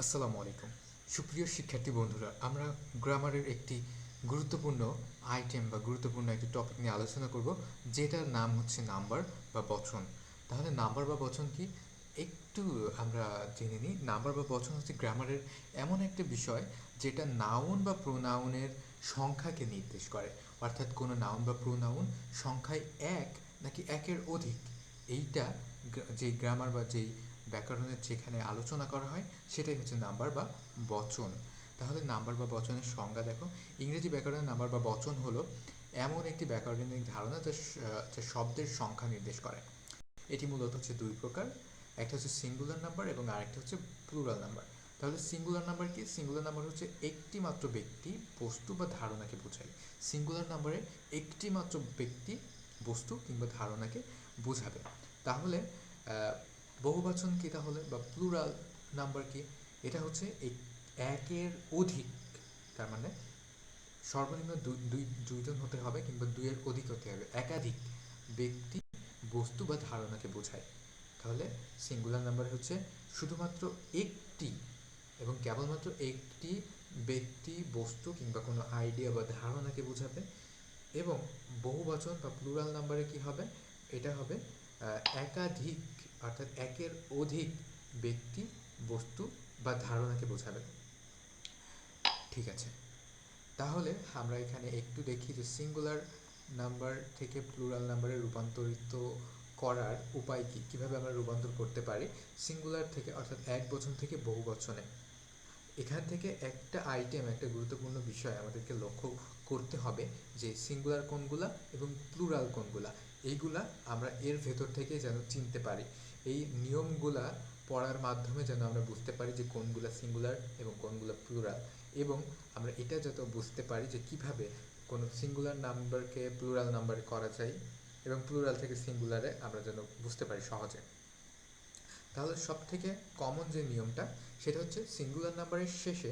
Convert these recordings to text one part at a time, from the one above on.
আসসালামু আলাইকুম। সুপ্রিয় শিক্ষার্থী বন্ধুরা, আমরা গ্রামারের একটি গুরুত্বপূর্ণ আইটেম বা গুরুত্বপূর্ণ একটি টপিক নিয়ে আলোচনা করব, যেটার নাম হচ্ছে নাম্বার বা বচন। তাহলে নাম্বার বা বচন কি একটু আমরা জেনে নিই। নাম্বার বা বচন হচ্ছে গ্রামারের এমন একটা বিষয় যেটা নাউন বা প্রোনাউনের সংখ্যাকে নির্দেশ করে। অর্থাৎ কোনো নাউন বা প্রোনাউন সংখ্যায় এক নাকি একের অধিক, এইটা যেই গ্রামার বা যেই ব্যাকরণের যেখানে আলোচনা করা হয় সেটাই হচ্ছে নাম্বার বা বচন। তাহলে নাম্বার বা বচনের সংজ্ঞা দেখো। ইংরেজি ব্যাকরণে নাম্বার বা বচন হলো এমন একটি ব্যাকরণিক ধারণা যা শব্দের সংখ্যা নির্দেশ করে। এটি মূলত হচ্ছে দুই প্রকার, একটা হচ্ছে সিঙ্গুলার নাম্বার এবং আরেকটা হচ্ছে প্লুরাল নাম্বার। তাহলে সিঙ্গুলার নাম্বার কি? সিঙ্গুলার নাম্বার হচ্ছে একটি মাত্র ব্যক্তি, বস্তু বা ধারণাকে বোঝায়। সিঙ্গুলার নাম্বারে একটি মাত্র ব্যক্তি, বস্তু কিংবা ধারণাকে বোঝাবে। তাহলে বহুবচন কি তাহলে, বা প্লুরাল নাম্বার কি? এটা হচ্ছে একের অধিক, তার মানে সর্বনিম্ন দুইজন হতে হবে কিংবা দুইয়ের অধিক হতে হবে, একাধিক ব্যক্তি, বস্তু বা ধারণাকে বোঝায়। তাহলে সিঙ্গুলার নাম্বার হচ্ছে শুধুমাত্র একটি এবং কেবলমাত্র একটি ব্যক্তি, বস্তু কিংবা কোনো আইডিয়া বা ধারণাকে বোঝাবে। এবং বহুবচন বা প্লুরাল নাম্বারে কি হবে? এটা হবে একাধিক, অর্থাৎ একের অধিক ব্যক্তি, বস্তু বা ধারণাকে বোঝাবে। ঠিক আছে, তাহলে আমরা এখানে একটু দেখি যে সিঙ্গুলার নাম্বার থেকে প্লুরাল নাম্বারে রূপান্তরিত করার উপায় কী, কীভাবে আমরা রূপান্তর করতে পারি সিঙ্গুলার থেকে, অর্থাৎ এক বচন থেকে বহু বচনে। এখান থেকে একটা আইটেম, একটা গুরুত্বপূর্ণ বিষয় আমাদেরকে লক্ষ্য করতে হবে যে সিঙ্গুলার কোনগুলা এবং প্লুরাল কোনগুলা, এইগুলা আমরা এর ভেতর থেকে যেন চিনতে পারি। এই নিয়মগুলা পড়ার মাধ্যমে যেন আমরা বুঝতে পারি যে কোনগুলা সিঙ্গুলার এবং কোনগুলা প্লুরাল, এবং আমরা এটা যত বুঝতে পারি যে কিভাবে কোনো সিঙ্গুলার নাম্বারকে প্লুরাল নাম্বারে করা যায় এবং প্লুরাল থেকে সিঙ্গুলারে আমরা যেন বুঝতে পারি সহজে। তাহলে সব থেকে কমন যে নিয়মটা, সেটা হচ্ছে সিঙ্গুলার নাম্বারের শেষে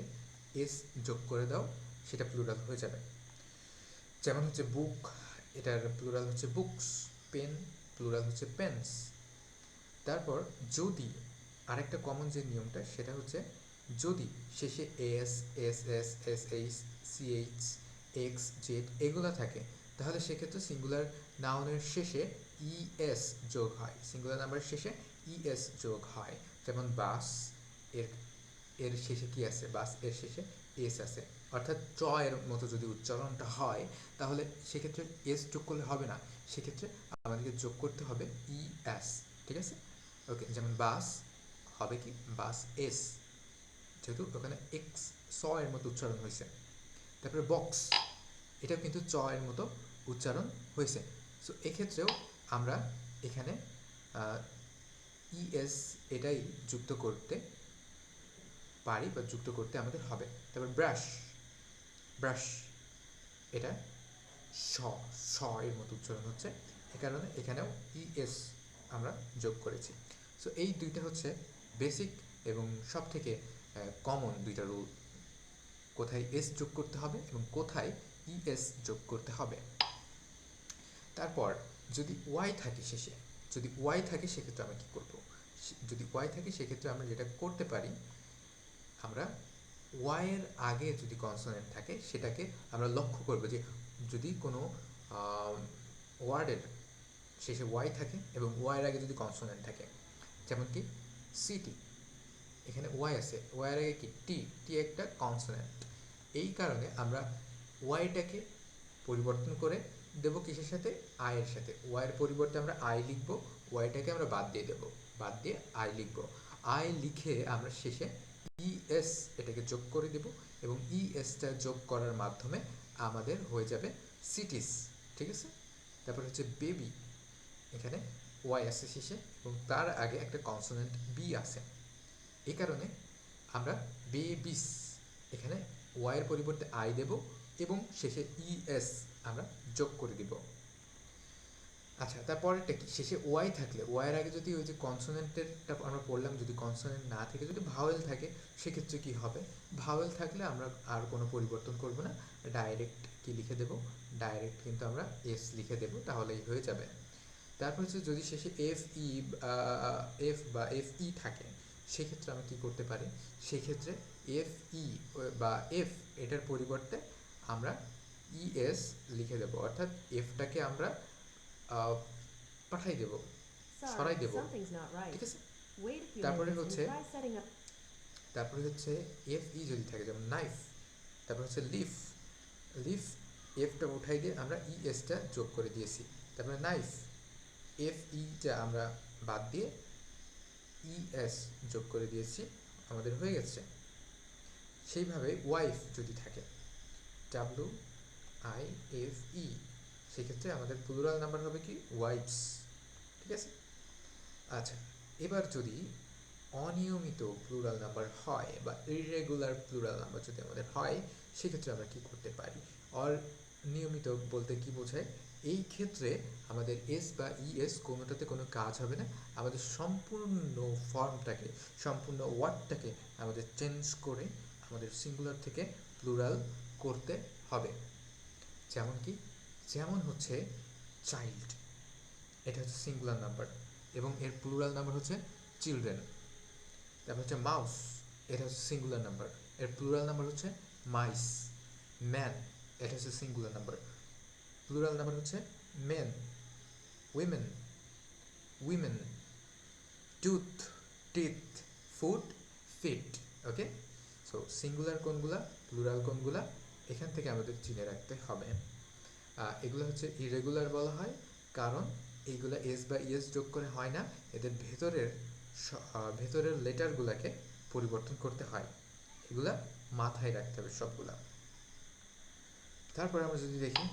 এস যোগ করে দাও, সেটা প্লুরাল হয়ে যাবে। যেমন হচ্ছে বুক, এটার প্লুরাল হচ্ছে বুকস। পেন, প্লুরাল হচ্ছে পেন্স। তারপর যদি আরেকটা কমন যে নিয়মটা, সেটা হচ্ছে যদি শেষে S, S S, C H X, Z এইচ, এক্স, জেড এগুলো থাকে, তাহলে সেক্ষেত্রে সিঙ্গুলার নাউনের শেষে ই এস যোগ হয়, সিঙ্গুলার নাম্বারের শেষে ই এস যোগ হয়। যেমন বাস, এর এর শেষে কি আছে? বাস এর শেষে এস আছে। অর্থাৎ চ এর মতো যদি উচ্চারণটা হয়, তাহলে সেক্ষেত্রে এস যোগ করলে হবে না, সেক্ষেত্রে আমাদেরকে যোগ করতে হবে ই এস। ঠিক আছে, ওকে। যেমন বাস হবে কি? বাস এস, যেহেতু ওখানে এক্স স এর মতো উচ্চারণ হয়েছে। তারপরে বক্স, এটাও কিন্তু চ এর মতো উচ্চারণ হয়েছে। সো এক্ষেত্রেও আমরা এখানে ইএস এটাই যুক্ত করতে পারি বা যুক্ত করতে আমাদের হবে। তারপর ব্রাশ, ব্রাশ এটা স, স এর মতো উচ্চারণ হচ্ছে, এ কারণে এখানেও ইএস আমরা যোগ করেছি। সো এই দুইটা হচ্ছে বেসিক এবং সব থেকে কমন দুইটা রুল, কোথায় এস যোগ করতে হবে এবং কোথায় ইএস যোগ করতে হবে। তারপর যদি ওয়াই থাকে শেষে, যদি ওয়াই থাকে সেক্ষেত্রে আমরা কী করব? যদি ওয়াই থাকে সেক্ষেত্রে আমরা যেটা করতে পারি, আমরা ওয়াইয়ের আগে যদি কনসোনেন্ট থাকে সেটাকে আমরা লক্ষ্য করব যে যদি কোনো ওয়ার্ডের শেষে ওয়াই থাকে এবং ওয়াইয়ের আগে যদি কনসোনেন্ট থাকে, যেমন কি সিটি, এখানে ওয়াই আছে, ওয়াইয়ের আগে কি টি, টি একটা কনসোনেন্ট। এই কারণে আমরা ওয়াইটাকে পরিবর্তন করে দেবো কিসের সাথে? আয়ের সাথে। ওয়াইয়ের পরিবর্তে আমরা আই লিখব, ওয়াইটাকে আমরা বাদ দিয়ে দেবো, বাদ দিয়ে আই লিখব। আই লিখে আমরা শেষে ইএস এটাকে যোগ করে দেব এবং ইএসটা যোগ করার মাধ্যমে আমাদের হয়ে যাবে সিটিস। ঠিক আছে, তারপর হচ্ছে বেবি, এখানে ওয়াই আছে শেষে এবং তার আগে একটা কনসোনেন্ট বি আছে, এই কারণে আমরা বেবিস, এখানে ওয়াইয়ের পরিবর্তে আই দেব এবং শেষে ইএস আমরা যোগ করে দিব। আচ্ছা, তারপরেরটা কি? শেষে ওয়াই থাকলে, ওয়াইয়ের আগে যদি ওই যে কনসোনেন্টেরটা আমরা পড়লাম, যদি কনসোনেন্ট না থেকে যদি ভাওয়েল থাকে, সেক্ষেত্রে কি হবে? ভাওয়েল থাকলে আমরা আর কোনো পরিবর্তন করব না, ডাইরেক্ট কি লিখে দেব? ডাইরেক্ট কিন্তু আমরা এস লিখে দেব, তাহলেই হয়ে যাবে। তারপর হচ্ছে যদি শেষে এফ ই, এফ বা এফ ই থাকে, সেক্ষেত্রে আমি কী করতে পারি, সেক্ষেত্রে এফ ই বা এফ এটার পরিবর্তে আমরা ইএস লিখে দেবো, অর্থাৎ এফটাকে আমরা পাঠাই দেব, সরাই দেব, ঠিক আছে। তারপরে হচ্ছে এফ ই যদি থাকে, যেমন নাইফ, তারপর হচ্ছে লিফ, লিফ এফটা উঠাই দিয়ে আমরা ইএসটা যোগ করে দিয়েছি, তারপরে নাইফ এফ ইটা আমরা বাদ দিয়ে ইএস যোগ করে দিয়েছি, আমাদের হয়ে গেছে। সেইভাবে ওয়াইফ যদি থাকে, ডাব্লিউ আই এফ ই, সেক্ষেত্রে আমাদের প্লুরাল নাম্বার হবে কি ওয়াইফস, ঠিক আছে। আচ্ছা, এবার যদি অনিয়মিত প্লুরাল নাম্বার হয় বা ইররেগুলার প্লুরাল নাম্বার যদি আমাদের হয়, সেক্ষেত্রে আমরা কি করতে পারি। অনিয়মিত বলতে কি বোঝায়, এই ক্ষেত্রে আমাদের এস বা ইএস কোনোটাতে কোনো কাজ হবে না, আমাদের সম্পূর্ণ ফর্মটাকে, সম্পূর্ণ ওয়ার্ডটাকে আমাদের চেঞ্জ করে আমাদের সিঙ্গুলার থেকে প্লুরাল করতে হবে। যেমন কি, যেমন হচ্ছে চাইল্ড, এটা হচ্ছে সিঙ্গুলার নাম্বার এবং এর প্লুরাল নাম্বার হচ্ছে চিলড্রেন। তারপর হচ্ছে মাউস, এটা হচ্ছে সিঙ্গুলার নাম্বার, এর প্লুরাল নাম্বার হচ্ছে মাইস। ম্যান, এটা হচ্ছে সিঙ্গুলার নাম্বার, প্লুরাল নাম্বার হচ্ছে men. Women, women. Tooth, teeth. Foot, feet. Okay, so singular কোনগুলা, প্লুরাল কোনগুলা, এখান থেকে আমাদের চিনে রাখতে হবে। এগুলো হচ্ছে ইরেগুলার বলা হয়, কারণ এইগুলা এস বা ইএস যোগ করে হয় না, এদের ভেতরের লেটারগুলোকে পরিবর্তন করতে হয়, এগুলা মাথায় রাখতে হবে সবগুলা। তারপর আমরা যদি দেখি,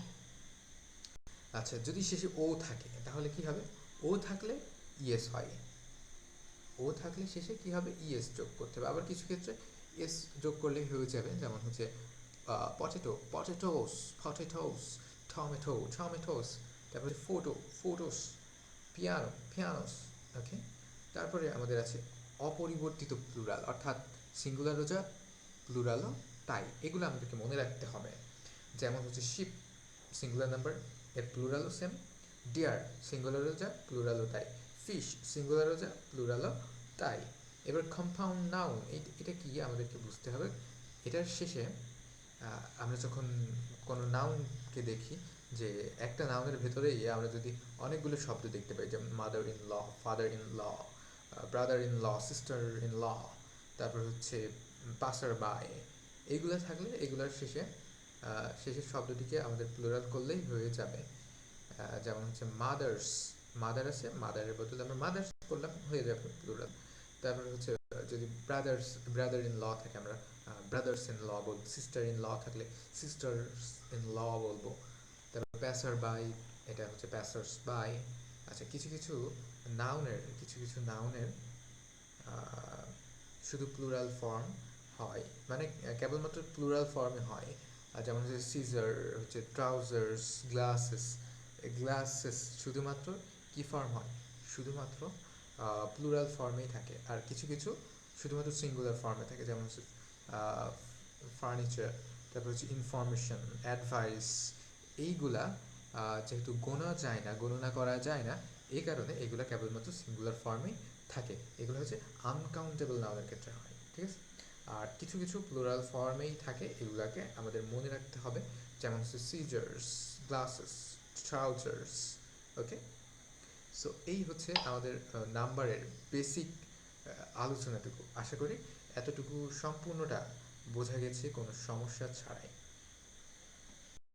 আচ্ছা যদি শেষে ও থাকে তাহলে কি হবে, ও থাকলে ইএস হয়, ও থাকলে শেষে কি হবে, ইএস যোগ করতে হবে। আবার কিছু ক্ষেত্রে এস যোগ করলেই হয়ে যাবে, যেমন হচ্ছে potato, potatoes, potatoes. Tomato, tomatoes. তারপরে ফটো, ফটোস। পিয়ানো, পিয়ানোস। ওকে, তারপরে আমাদের আছে অপরিবর্তিত প্লুরাল, অর্থাৎ সিঙ্গুলারও যা প্লুরালও তাই, এগুলো আমাদেরকে মনে রাখতে হবে। যেমন হচ্ছে শিপ, সিঙ্গুলার নাম্বার, এর প্লুরালও সেম। ডিয়ার, সিঙ্গুলারও যা প্লুরালও তাই। ফিশ, সিঙ্গুলারও যা প্লুরালও তাই। এবার কম্পাউন্ড নাউন, এটা কি আমাদেরকে বুঝতে হবে। এটার শেষে আমরা যখন কোনো নাউনকে দেখি, যে একটা নাউনের ভেতরেই আমরা যদি অনেকগুলো শব্দ দেখতে পাই, যেমন mother in law, father in law, brother in law, sister in law, তারপর হচ্ছে পাসার বাই, এইগুলো থাকলে এগুলোর শেষের শব্দটিকে আমাদের প্লুরাল করলেই হয়ে যাবে। যেমন হচ্ছে মাদার্স, মাদার আছে, মাদারের বদলে আমরা মাদার্স করলাম, হয়ে যাবে প্লুরাল। তারপর হচ্ছে যদি ব্রাদার ইন ল থাকে, আমরা ব্রাদার্স ইন ল বলবো, সিস্টার ইন ল থাকলে সিস্টার্স ইন ল বলবো। তারপর প্যাসার বাই, এটা হচ্ছে প্যাসার্স বাই। আচ্ছা, কিছু কিছু নাউনের শুধু প্লুরাল ফর্ম হয়, মানে কেবলমাত্র প্লুরাল ফর্মে হয়। যেমন হচ্ছে সিজার, হচ্ছে ট্রাউজার্স, গ্লাসেস। গ্লাসেস শুধুমাত্র কি ফর্ম হয়, শুধুমাত্র প্লুরাল ফর্মেই থাকে। আর কিছু কিছু শুধুমাত্র সিঙ্গুলার ফর্মে থাকে, যেমন হচ্ছে ফার্নিচার, তারপর হচ্ছে ইনফরমেশন, অ্যাডভাইস। এইগুলা যেহেতু গণনা করা যায় না, এই কারণে এগুলো কেবলমাত্র সিঙ্গুলার ফর্মেই থাকে। এগুলো হচ্ছে আনকাউন্টেবল নাউনের ক্ষেত্রে হয়, ঠিক আছে। আর কিছু কিছু প্লুরাল ফর্মেই থাকে, এগুলাকে আমাদের মনে রাখতে হবে, যেমন হচ্ছে সিজার্স, গ্লাসেস, ট্রাউজার্স। ওকে, সো এই হচ্ছে আমাদের নাম্বারের বেসিক আলোচনাটুকু। আশা করি এতটুকু সম্পূর্ণটা বোঝা গেছে কোনো সমস্যা ছাড়াই।